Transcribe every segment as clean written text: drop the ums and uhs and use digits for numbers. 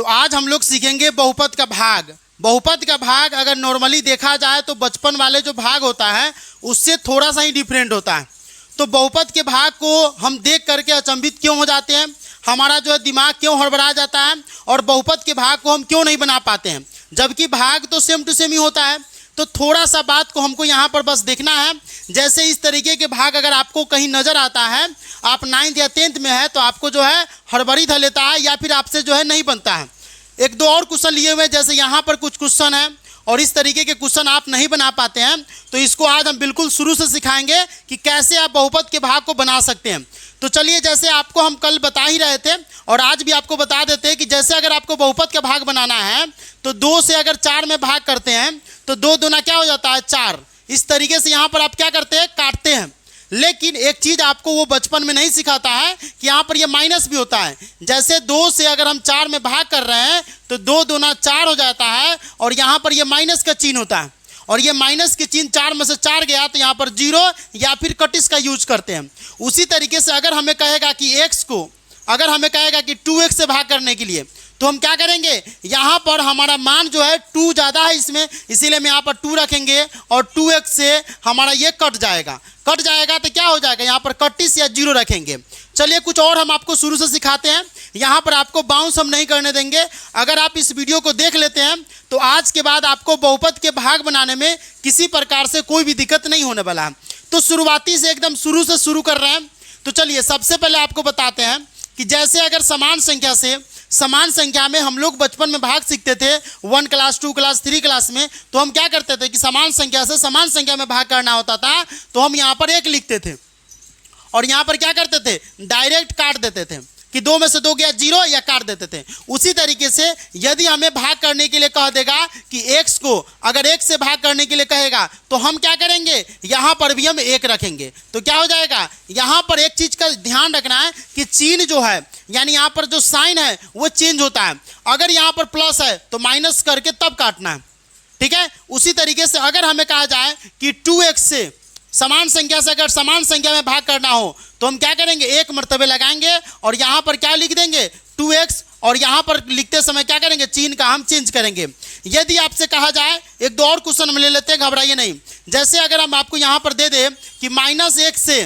तो आज हम लोग सीखेंगे बहुपद का भाग। बहुपद का भाग अगर नॉर्मली देखा जाए तो बचपन वाले जो भाग होता है उससे थोड़ा सा ही डिफरेंट होता है। तो बहुपद के भाग को हम देख करके अचंभित क्यों हो जाते हैं, हमारा जो है दिमाग क्यों हड़बड़ा जाता है और बहुपद के भाग को हम क्यों नहीं बना पाते हैं, जबकि भाग तो सेम टू सेम ही होता है। तो थोड़ा सा बात को हमको यहाँ पर बस देखना है। जैसे इस तरीके के भाग अगर आपको कहीं नज़र आता है, आप 9th या 10th में है तो आपको जो है हड़बड़ी धर लेता है या फिर आपसे जो है नहीं बनता है। एक दो और क्वेश्चन लिए हुए हैं, जैसे यहाँ पर कुछ क्वेश्चन है और इस तरीके के क्वेश्चन आप नहीं बना पाते हैं, तो इसको आज हम बिल्कुल शुरू से सिखाएंगे कि कैसे आप बहुपद के भाग को बना सकते हैं। तो चलिए, जैसे आपको हम कल बता ही रहे थे और आज भी आपको बता देते हैं कि जैसे अगर आपको बहुपद का भाग बनाना है तो 2 से अगर 4 में भाग करते हैं तो 2 दूना क्या हो जाता है 4। इस तरीके से यहाँ पर आप क्या करते हैं, काटते हैं। लेकिन एक चीज़ आपको वो बचपन में नहीं सिखाता है कि यहाँ पर ये माइनस भी होता है। जैसे 2 से अगर हम 4 में भाग कर रहे हैं तो 2 दूना 4 हो जाता है और यहाँ पर ये माइनस का चिन्ह होता है और ये माइनस के चिन्ह 4 में से 4 गया तो यहाँ पर 0 या फिर कटिस का यूज करते हैं। उसी तरीके से अगर हमें कहेगा कि x को अगर हमें कहेगा कि 2x से भाग करने के लिए तो हम क्या करेंगे, यहाँ पर हमारा मान जो है 2 ज़्यादा है इसमें, इसीलिए हम यहाँ पर 2 रखेंगे और 2x से हमारा ये कट जाएगा तो क्या हो जाएगा, यहाँ पर कटिस या 0 रखेंगे। चलिए कुछ और हम आपको शुरू से सिखाते हैं। यहाँ पर आपको बाउंस हम नहीं करने देंगे। अगर आप इस वीडियो को देख लेते हैं तो आज के बाद आपको बहुपद के भाग बनाने में किसी प्रकार से कोई भी दिक्कत नहीं होने वाला है। तो शुरुआती से एकदम शुरू से शुरू कर रहे हैं। तो चलिए सबसे पहले आपको बताते हैं कि जैसे अगर समान संख्या में हम लोग बचपन में भाग सीखते थे 1 क्लास 2 क्लास 3 क्लास में, तो हम क्या करते थे कि समान संख्या से समान संख्या में भाग करना होता था तो हम यहाँ पर 1 लिखते थे और यहाँ पर क्या करते थे, डायरेक्ट काट देते थे कि 2 में से 2 गया 0 या काट देते थे। उसी तरीके से यदि हमें भाग करने के लिए कह देगा कि x को अगर 1 से भाग करने के लिए कहेगा तो हम क्या करेंगे, यहाँ पर भी हम 1 रखेंगे। तो क्या हो जाएगा, यहाँ पर एक चीज़ का ध्यान रखना है कि चिन्ह जो है यानी यहाँ पर जो साइन है वो चेंज होता है। अगर यहाँ पर प्लस है तो माइनस करके तब काटना है, ठीक है। उसी तरीके से अगर हमें कहा जाए कि 2x से समान संख्या से अगर समान संख्या में भाग करना हो तो हम क्या करेंगे, 1 मर्तबे लगाएंगे और यहाँ पर क्या लिख देंगे 2x और यहाँ पर लिखते समय क्या करेंगे, चिन्ह का हम चेंज करेंगे। यदि आपसे कहा जाए, एक दो और क्वेश्चन हम ले लेते हैं, घबराइए नहीं। जैसे अगर हम आपको यहाँ पर दे दें कि -1 से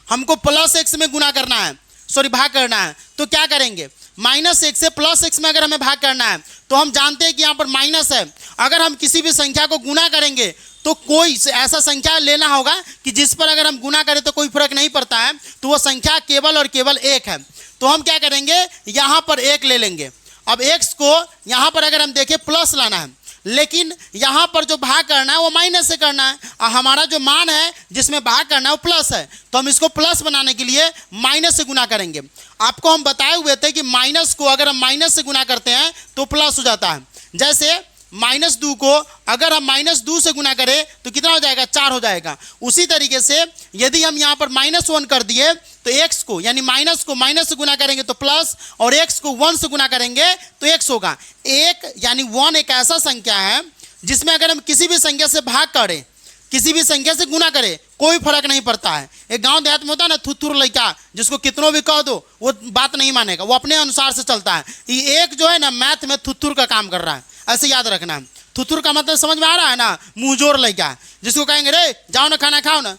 हमको +x में गुना करना है, भाग करना है, तो क्या करेंगे, -1 से +x में अगर हमें भाग करना है तो हम जानते हैं कि यहाँ पर माइनस है। अगर हम किसी भी संख्या को गुना करेंगे तो कोई ऐसा संख्या लेना होगा कि जिस पर अगर हम गुना करें तो कोई फर्क नहीं पड़ता है, तो वो संख्या केवल और केवल 1 है। तो हम क्या करेंगे, यहाँ पर 1 ले लेंगे। अब x को यहाँ पर अगर हम देखें प्लस लाना है, लेकिन यहाँ पर जो भाग करना है वो माइनस से करना है और हमारा जो मान है जिसमें भाग करना है वो प्लस है, तो हम इसको प्लस बनाने के लिए माइनस से गुना करेंगे। आपको हम बताए हुए थे कि माइनस को अगर हम माइनस से गुना करते हैं तो प्लस हो जाता है। जैसे -2 को अगर हम -2 से गुना करें तो कितना हो जाएगा, 4 हो जाएगा। उसी तरीके से यदि हम यहाँ पर -1 कर दिए तो x को यानी माइनस को माइनस से गुना करेंगे तो प्लस और x को 1 से गुना करेंगे तो x होगा। 1 यानी 1 एक ऐसा संख्या है जिसमें अगर हम किसी भी संख्या से भाग करें, किसी भी संख्या से गुना करें, कोई फर्क नहीं पड़ता है। एक गांव देहात में होता है ना थुथुर लड़का, जिसको कितनों भी कह दो वो बात नहीं मानेगा, वो अपने अनुसार से चलता है। ये एक जो है ना मैथ में थुथुर का काम कर रहा है, ऐसे याद रखना है। थुथुर का मतलब समझ में आ रहा है ना, मुंहजोर लड़का, जिसको कहेंगे रे जाओ ना खाना खाओ ना,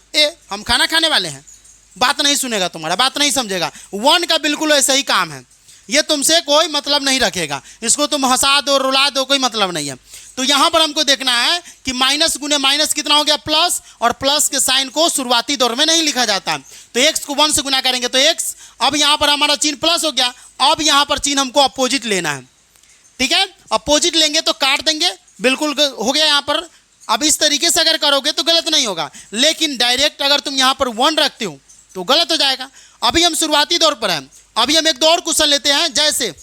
हम खाना खाने वाले हैं, बात नहीं सुनेगा, तुम्हारा बात नहीं समझेगा। 1 का बिल्कुल ऐसा ही काम है, ये तुमसे कोई मतलब नहीं रखेगा, इसको तुम हंसा दो रुला दो कोई मतलब नहीं है। तो यहाँ पर हमको देखना है कि माइनस गुने माइनस कितना हो गया, प्लस, और प्लस के साइन को शुरुआती दौर में नहीं लिखा जाता। तो x को 1 से गुना करेंगे तो x, अब यहाँ पर हमारा चिन्ह प्लस हो गया। अब यहाँ पर चिन्ह हमको अपोजिट लेना है, ठीक है। अपोजिट लेंगे तो काट देंगे, बिल्कुल हो गया यहाँ पर। अब इस तरीके से अगर करोगे तो गलत नहीं होगा, लेकिन डायरेक्ट अगर तुम यहाँ पर 1 रखते हो तो गलत हो जाएगा। अभी हम शुरुआती दौर पर हैं। अभी हम एक दो और क्वेश्चन लेते हैं। जैसे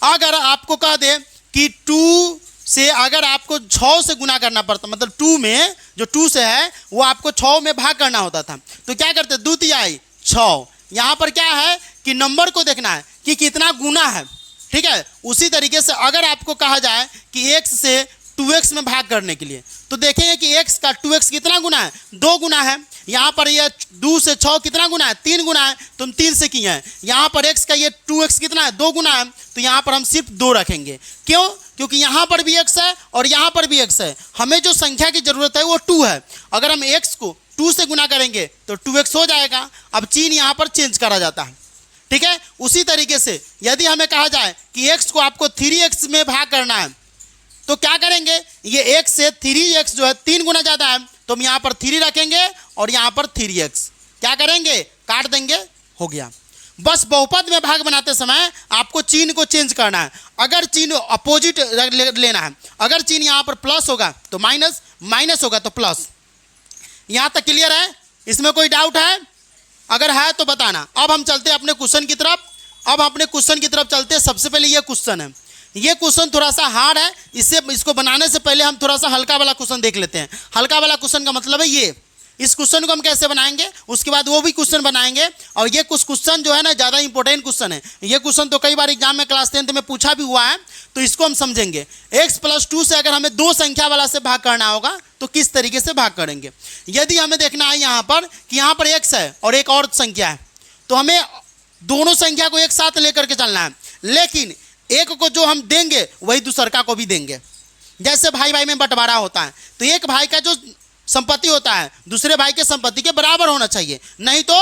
अगर आपको कह दे कि 2 से अगर आपको 6 से गुना करना पड़ता, मतलब 2 में जो 2 से है वो आपको 6 में भाग करना होता था, तो क्या करते, 2 तिहाई 6। यहाँ पर क्या है कि नंबर को देखना है कि कितना गुना है, ठीक है। उसी तरीके से अगर आपको कहा जाए कि x से 2x में भाग करने के लिए, तो देखेंगे कि x का 2x कितना गुना है, 2 गुना है। यहाँ पर ये 2 से 6 कितना गुना है, 3 गुना है, तो हम 3 से किए हैं। यहाँ पर x का ये 2x कितना है, 2 गुना है, तो यहाँ पर हम सिर्फ 2 रखेंगे। क्यों? क्योंकि यहाँ पर भी x है और यहाँ पर भी x है। हमें जो संख्या की जरूरत है वो 2 है। अगर हम x को 2 से गुना करेंगे तो 2x हो जाएगा। अब चिन्ह यहाँ पर चेंज करा जाता है, ठीक है। उसी तरीके से यदि हमें कहा जाए कि x को आपको 3x में भाग करना है तो क्या करेंगे, ये x से 3x जो है 3 गुना ज़्यादा है, तो हम यहाँ पर 3 रखेंगे और यहाँ पर 3x क्या करेंगे, काट देंगे, हो गया। बस बहुपद में भाग बनाते समय आपको चिन्ह को चेंज करना है। अगर चिन्ह अपोजिट लेना है, अगर चिन्ह यहाँ पर प्लस होगा तो माइनस, माइनस होगा तो प्लस। यहाँ तक क्लियर है? इसमें कोई डाउट है? अगर है तो बताना। अब हम चलते हैं अपने क्वेश्चन की तरफ। अब अपने क्वेश्चन की तरफ चलते हैं। सबसे पहले ये क्वेश्चन है, ये क्वेश्चन थोड़ा सा हार्ड है, इसको बनाने से पहले हम थोड़ा सा हल्का वाला क्वेश्चन देख लेते हैं। हल्का वाला क्वेश्चन का मतलब है ये, इस क्वेश्चन को हम कैसे बनाएंगे, उसके बाद वो भी क्वेश्चन बनाएंगे। और ये कुछ क्वेश्चन जो है ना ज़्यादा इंपॉर्टेंट क्वेश्चन है। ये क्वेश्चन तो कई बार एग्जाम में क्लास 10th में पूछा भी हुआ है, तो इसको हम समझेंगे। x+2 से अगर हमें 2 संख्या वाला से भाग करना होगा तो किस तरीके से भाग करेंगे। यदि हमें देखना है यहाँ पर कि यहाँ पर x है और एक और संख्या है, तो हमें दोनों संख्या को एक साथ लेकर के चलना है, लेकिन एक को जो हम देंगे वही दूसरका को भी देंगे। जैसे भाई भाई में बंटवारा होता है, तो एक भाई का जो संपत्ति होता है दूसरे भाई के संपत्ति के बराबर होना चाहिए, नहीं तो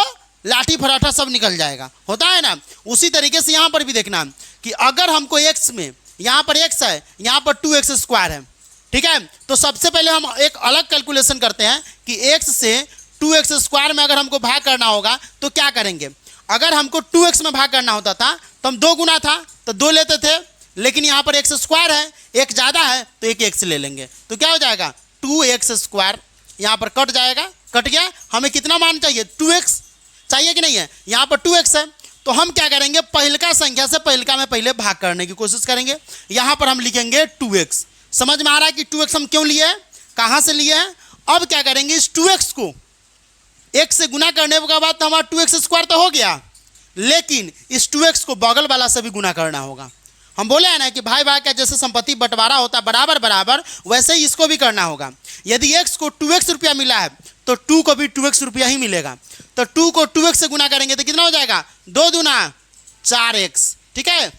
लाठी फराठा सब निकल जाएगा, होता है ना। उसी तरीके से यहाँ पर भी देखना कि अगर हमको x में, यहाँ पर x है, यहाँ पर 2x² है, ठीक है। तो सबसे पहले हम एक अलग कैलकुलेशन करते हैं कि x से 2x² में अगर हमको भाग करना होगा तो क्या करेंगे। अगर हमको 2x में भाग करना होता था तो हम 2 गुना था तो 2 लेते थे, लेकिन यहाँ पर x² है, एक ज़्यादा है तो एक x ले लेंगे, तो क्या हो जाएगा 2x²। यहाँ पर कट जाएगा, कट गया। हमें कितना मान चाहिए, 2x चाहिए कि नहीं है, यहाँ पर 2x है, तो हम क्या करेंगे, पहिलका संख्या से पहिलका में पहले भाग करने की कोशिश करेंगे। यहाँ पर हम लिखेंगे 2x। समझ में आ रहा है कि 2x हम क्यों लिए हैं, कहाँ से लिए हैं। अब क्या करेंगे, इस 2x को x से गुना करने के बाद तो हमारा 2x² तो हो गया, लेकिन इस 2x को बगल वाला से भी गुना करना होगा। हम बोले हैं ना कि भाई भाई का जैसे संपत्ति बंटवारा होता है बराबर बराबर, वैसे ही इसको भी करना होगा। यदि x को 2x रुपया मिला है तो 2 को भी 2x रुपया ही मिलेगा। तो 2 को 2x से गुना करेंगे तो कितना हो जाएगा, 2 दूना 4x, ठीक है।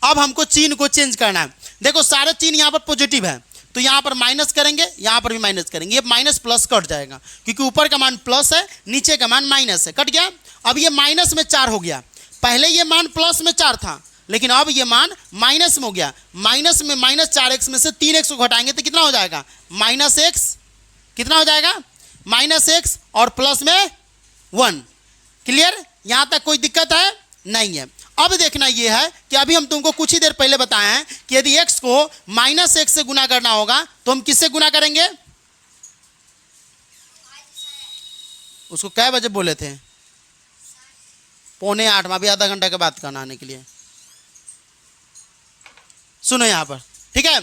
अब हमको चिन्ह को चेंज करना है। देखो सारे चिन्ह यहाँ पर पॉजिटिव है, तो यहाँ पर माइनस करेंगे, यहाँ पर भी माइनस करेंगे, ये माइनस प्लस कट जाएगा, क्योंकि ऊपर का मान प्लस है, नीचे का मान माइनस है, कट गया। अब ये माइनस में 4 हो गया, पहले ये मान प्लस में 4 था, लेकिन अब ये मान माइनस में हो गया। माइनस में -4x में से 3x को घटाएंगे तो कितना हो जाएगा, -x, कितना हो जाएगा, -x और प्लस में 1। क्लियर? यहाँ तक कोई दिक्कत है? नहीं है। अब देखना ये है कि अभी हम तुमको कुछ ही देर पहले बताए हैं कि यदि x को -x से गुना करना होगा तो हम किससे गुना करेंगे। उसको कै बजे बोले थे, 7:45, अभी आधा घंटा के बाद करना आने के लिए। सुनो यहाँ पर, ठीक है।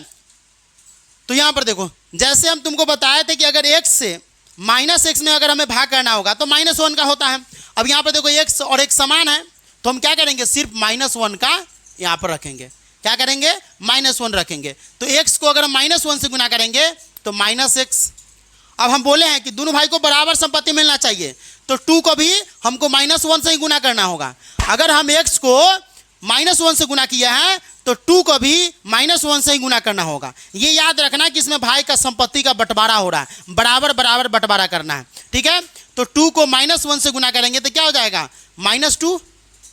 तो यहाँ पर देखो, जैसे हम तुमको बताए थे कि अगर x से -x में अगर हमें भाग करना होगा तो -1 का होता है। अब यहाँ पर देखो x और x समान है, तो हम क्या करेंगे, सिर्फ -1 का यहाँ पर रखेंगे। क्या करेंगे, -1 रखेंगे। तो x को अगर हम -1 से गुना करेंगे तो -x। अब हम बोले हैं कि दोनों भाई को बराबर संपत्ति मिलना चाहिए, तो 2 को भी हमको -1 से ही गुना करना होगा। अगर हम x को -1 से गुना किया है तो 2 को भी -1 से ही गुना करना होगा। ये याद रखना कि इसमें भाई का संपत्ति का बंटवारा हो रहा है, बराबर बराबर बंटवारा करना है, ठीक है। तो 2 को -1 से गुना करेंगे तो क्या हो जाएगा, -2,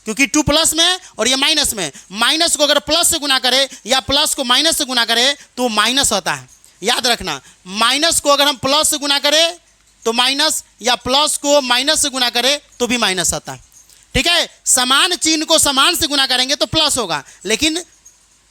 क्योंकि 2 प्लस में है और ये माइनस में। माइनस को अगर प्लस से गुना करे या प्लस को माइनस से गुना करे तो माइनस होता है, याद रखना। माइनस को अगर हम प्लस से गुना करें तो माइनस, या प्लस को माइनस से गुना करें तो भी माइनस आता है, ठीक है। समान चिन्ह को समान से गुना करेंगे तो प्लस होगा, लेकिन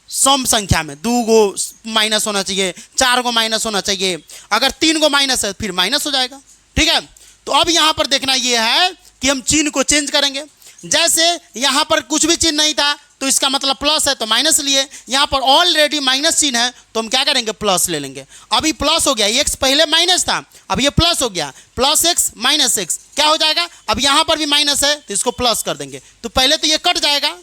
सम संख्या में 2 को माइनस होना चाहिए, 4 को माइनस होना चाहिए। अगर 3 को माइनस है फिर माइनस हो जाएगा, ठीक है। तो अब यहाँ पर देखना ये है कि हम चिन्ह को चेंज करेंगे। जैसे यहाँ पर कुछ भी चिन्ह नहीं था तो इसका मतलब प्लस है तो माइनस लिए, यहाँ पर ऑलरेडी माइनस चिन्ह है तो हम क्या करेंगे, प्लस ले लेंगे। अभी प्लस हो गया, x पहले माइनस था, अब ये प्लस हो गया, +x -x क्या हो जाएगा। अब यहाँ पर भी माइनस है तो इसको प्लस कर देंगे, तो पहले तो ये कट जाएगा,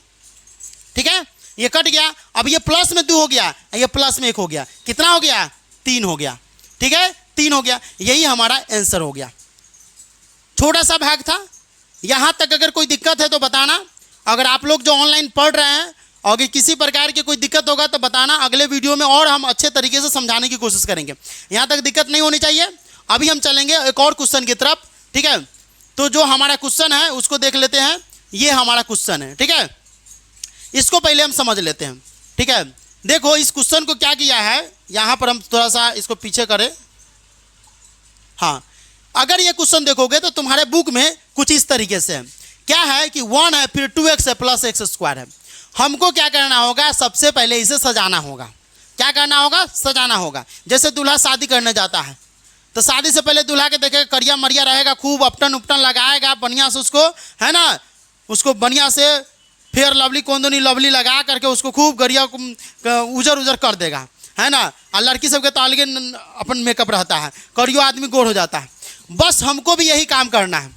ठीक है, ये कट गया। अब ये प्लस में 2 हो गया, ये प्लस में 1 हो गया, कितना हो गया, 3 हो गया, ठीक है, 3 हो गया। यही हमारा आंसर हो गया। थोड़ा सा भाग था। यहाँ तक अगर कोई दिक्कत है तो बताना। अगर आप लोग जो ऑनलाइन पढ़ रहे हैं और किसी प्रकार की कोई दिक्कत होगा तो बताना, अगले वीडियो में और हम अच्छे तरीके से समझाने की कोशिश करेंगे। यहाँ तक दिक्कत नहीं होनी चाहिए। अभी हम चलेंगे एक और क्वेश्चन की तरफ, ठीक है। तो जो हमारा क्वेश्चन है उसको देख लेते हैं। ये हमारा क्वेश्चन है, ठीक है। इसको पहले हम समझ लेते हैं, ठीक है। देखो इस क्वेश्चन को क्या किया है, यहाँ पर हम थोड़ा सा इसको पीछे करें। हाँ, अगर ये क्वेश्चन देखोगे तो तुम्हारे बुक में कुछ इस तरीके से है। क्या है कि 1 है, फिर 2x है, प्लस x स्क्वायर है। हमको क्या करना होगा, सबसे पहले इसे सजाना होगा। क्या करना होगा, सजाना होगा। जैसे दूल्हा शादी करने जाता है तो शादी से पहले दूल्हा के देखेगा करिया मरिया रहेगा, खूब अपटन उपटन लगाएगा बढ़िया से, उसको है ना, उसको बढ़िया से फेयर लवली कोंदनी लवली लगा करके उसको खूब गरिया उजर उजर कर देगा, है ना। और लड़की सबके तो अलग अपन मेकअप रहता है, करियो आदमी गोर हो जाता है। बस हमको भी यही काम करना है,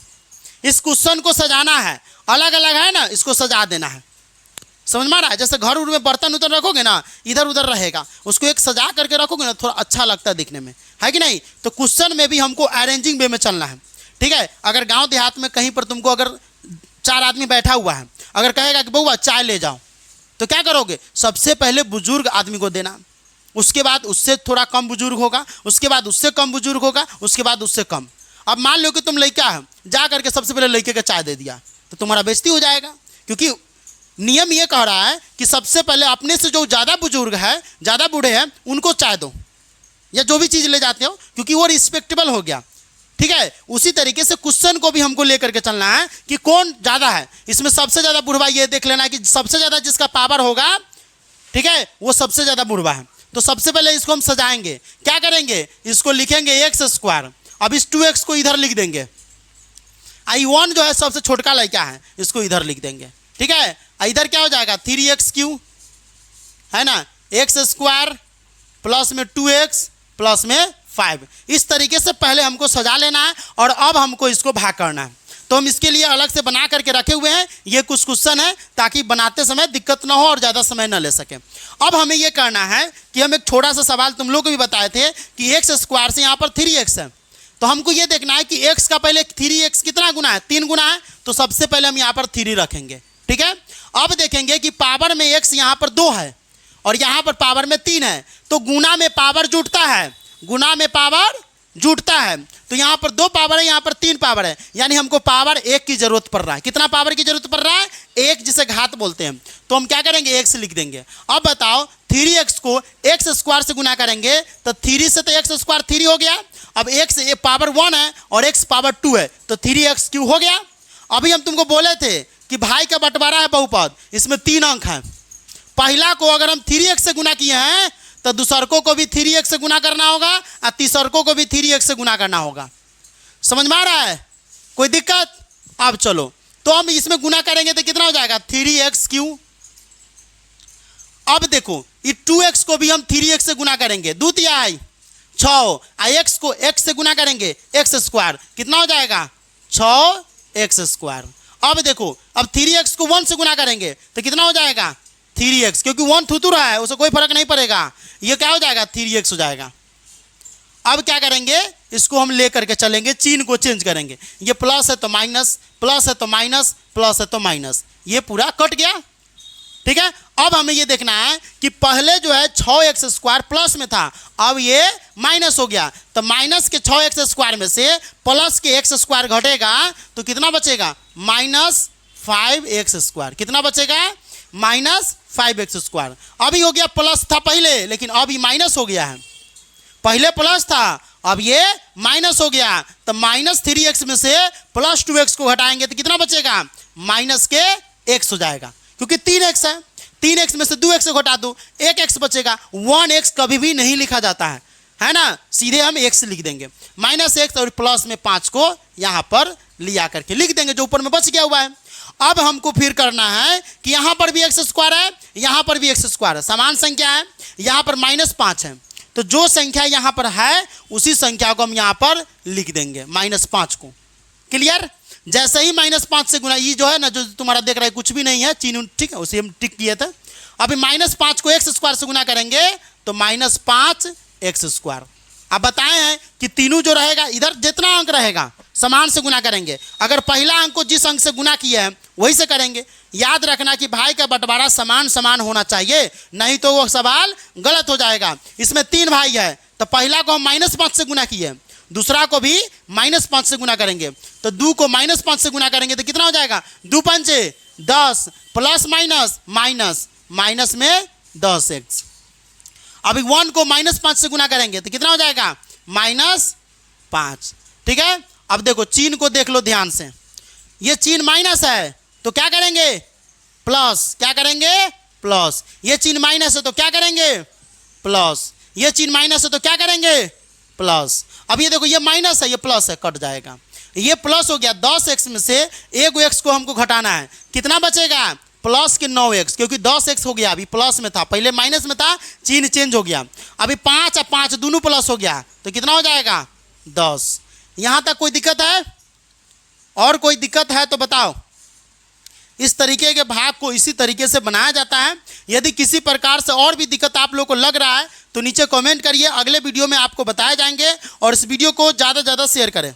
इस क्वेश्चन को सजाना है। अलग अलग है ना, इसको सजा देना है। समझ में आ रहा है। जैसे घर उर में बर्तन उतर रखोगे ना, इधर उधर रहेगा, उसको एक सजा करके रखोगे ना, थोड़ा अच्छा लगता है दिखने में, है कि नहीं। तो क्वेश्चन में भी हमको अरेंजिंग वे में चलना है, ठीक है। अगर गांव देहात में कहीं पर तुमको अगर 4 आदमी बैठा हुआ है, अगर कहेगा कि बउआ चाय ले जाओ, तो क्या करोगे, सबसे पहले बुजुर्ग आदमी को देना, उसके बाद उससे थोड़ा कम बुजुर्ग होगा, उसके बाद उससे कम बुजुर्ग होगा, उसके बाद उससे कम। अब मान लो कि तुम लड़का है, जा करके सबसे पहले लड़के का चाय दे दिया तो तुम्हारा बेइज्जती हो जाएगा, क्योंकि नियम ये कह रहा है कि सबसे पहले अपने से जो ज़्यादा बुजुर्ग है, ज़्यादा बूढ़े हैं, उनको चाय दो या जो भी चीज़ ले जाते हो, क्योंकि वो रिस्पेक्टेबल हो गया, ठीक है। उसी तरीके से क्वेश्चन को भी हमको लेकर के चलना है कि कौन ज़्यादा है। इसमें सबसे ज़्यादा बुढ़वा ये देख लेना है कि सबसे ज़्यादा जिसका पावर होगा, ठीक है, वो सबसे ज़्यादा बुढ़वा है। तो सबसे पहले इसको हम सजाएंगे। क्या करेंगे, इसको लिखेंगे एक्स स्क्वायर। अब इस 2x को इधर लिख देंगे। I1 जो है सबसे छोटका लड़का है, इसको इधर लिख देंगे, ठीक है। इधर क्या हो जाएगा, 3x क्यू, है ना, एक्स स्क्वायर प्लस में 2x प्लस में 5। इस तरीके से पहले हमको सजा लेना है और अब हमको इसको भाग करना है। तो हम इसके लिए अलग से बना करके रखे हुए हैं। ये कुछ क्वेश्चन है ताकि बनाते समय दिक्कत ना हो और ज़्यादा समय ना ले सके। अब हमें ये करना है कि हम एक छोटा सा सवाल तुम लोग को भी बताए थे कि एक्स स्क्वायर से यहाँ पर 3x है, तो हमको ये देखना है कि x का पहले 3x कितना गुना है, 3 गुना है। तो सबसे पहले हम यहाँ पर 3 रखेंगे, ठीक है। अब देखेंगे कि पावर में x यहाँ पर 2 है और यहाँ पर पावर में 3 है, तो गुना में पावर जुटता है, गुना में पावर जुटता है। तो यहाँ पर 2 पावर है, यहाँ पर 3 पावर है, यानी हमको पावर 1 की जरूरत पड़ रहा है। कितना पावर की जरूरत पड़ रहा है, 1, जिसे घात बोलते हैं। तो हम क्या करेंगे, x लिख देंगे। अब बताओ 3x को x स्क्वायर से गुना करेंगे तो 3 से तो x स्क्वायर 3 हो गया। अब x पावर 1 है और x पावर 2 है, तो 3x क्यू हो गया। अभी हम तुमको बोले थे कि भाई का बंटवारा है बहुपद, इसमें 3 अंक हैं। पहला को अगर हम 3x से गुना किए हैं तो दूसरकों को भी 3x से गुना करना होगा और तीसरकों को भी 3x से गुना करना होगा। समझ में आ रहा है, कोई दिक्कत। अब चलो, तो हम इसमें गुना करेंगे तो कितना हो जाएगा, 3x क्यू। अब देखो ये 2x को भी हम 3x से गुना करेंगे, 2 तिया 6, x को x से गुना करेंगे, x स्क्वायर कितना हो जाएगा, 6x स्क्वायर। अब देखो, अब 3x को 1 से गुना करेंगे तो कितना हो जाएगा, 3x, क्योंकि 1 थूतू रहा है, उसे कोई फर्क नहीं पड़ेगा, ये क्या हो जाएगा, 3x हो जाएगा। अब क्या करेंगे, इसको हम ले करके चलेंगे, चिन्ह को चेंज करेंगे। ये प्लस है तो माइनस, प्लस है तो माइनस, प्लस है तो माइनस, ये पूरा कट गया, ठीक है। अब हमें ये देखना है कि पहले जो है 6x स्क्वायर प्लस में था, अब ये माइनस हो गया, तो माइनस के 6x स्क्वायर में से प्लस के x स्क्वायर घटेगा तो कितना बचेगा, -5x स्क्वायर। कितना बचेगा, -5x स्क्वायर। अभी हो गया, प्लस था पहले लेकिन अब ये माइनस हो गया है। पहले प्लस था, अब ये माइनस हो गया, तो -3x में से +2x को घटाएंगे तो कितना बचेगा, माइनस के x हो जाएगा, क्योंकि 3x है, 3x में से 2x को घटा दो, 1x बचेगा। 1x कभी भी नहीं लिखा जाता है ना, सीधे हम x लिख देंगे। -x और प्लस में 5 को यहाँ पर लिया करके लिख देंगे, जो ऊपर में बच गया हुआ है। अब हमको फिर करना है कि यहाँ पर भी x स्क्वायर है, यहाँ पर भी x स्क्वायर है, समान संख्या है, यहाँ पर -5 है, तो जो संख्या यहाँ पर है उसी संख्या को हम यहाँ पर लिख देंगे, -5 को। क्लियर। जैसे ही -5 से गुना, ये जो है ना, जो तुम्हारा देख रहा है कुछ भी नहीं है, चिन्ह, ठीक है, उसे हम टिक किए थे। अभी -5 को x स्क्वायर से गुना करेंगे तो -5x स्क्वायर, अब बताए हैं कि तीनों जो रहेगा इधर जितना अंक रहेगा समान से गुना करेंगे। अगर पहला अंक को जिस अंक से गुना किया है वही से करेंगे। याद रखना कि भाई का बंटवारा समान समान होना चाहिए, नहीं तो वो सवाल गलत हो जाएगा। इसमें 3 भाई है तो पहला को हम -5 से गुना किए, दूसरा को भी -5 से गुना करेंगे। तो 2 को -5 से गुना करेंगे तो कितना हो जाएगा? 2 पंचे 10 प्लस माइनस माइनस माइनस में 10x। अभी 1 को -5 से गुना करेंगे तो कितना हो जाएगा? -5। ठीक है, अब देखो चिन्ह को देख लो ध्यान से। ये चिन्ह माइनस है तो क्या करेंगे? प्लस। क्या करेंगे? प्लस। ये चिन्ह माइनस है तो क्या करेंगे? प्लस। ये चिन्ह माइनस है तो क्या करेंगे? प्लस। अब ये देखो ये माइनस है ये प्लस है, कट जाएगा। ये प्लस हो गया। 10x में से एक x को हमको घटाना है, कितना बचेगा? प्लस के 9x, क्योंकि 10x हो गया, अभी प्लस में था, पहले माइनस में था, चिन्ह चेंज हो गया। अभी 5 और 5 दोनों प्लस हो गया तो कितना हो जाएगा? 10। यहां तक कोई दिक्कत है? और कोई दिक्कत है तो बताओ। इस तरीके के भाग को इसी तरीके से बनाया जाता है। यदि किसी प्रकार से और भी दिक्कत आप लोग को लग रहा है तो नीचे कमेंट करिए, अगले वीडियो में आपको बताए जाएंगे। और इस वीडियो को ज़्यादा से ज़्यादा शेयर करें।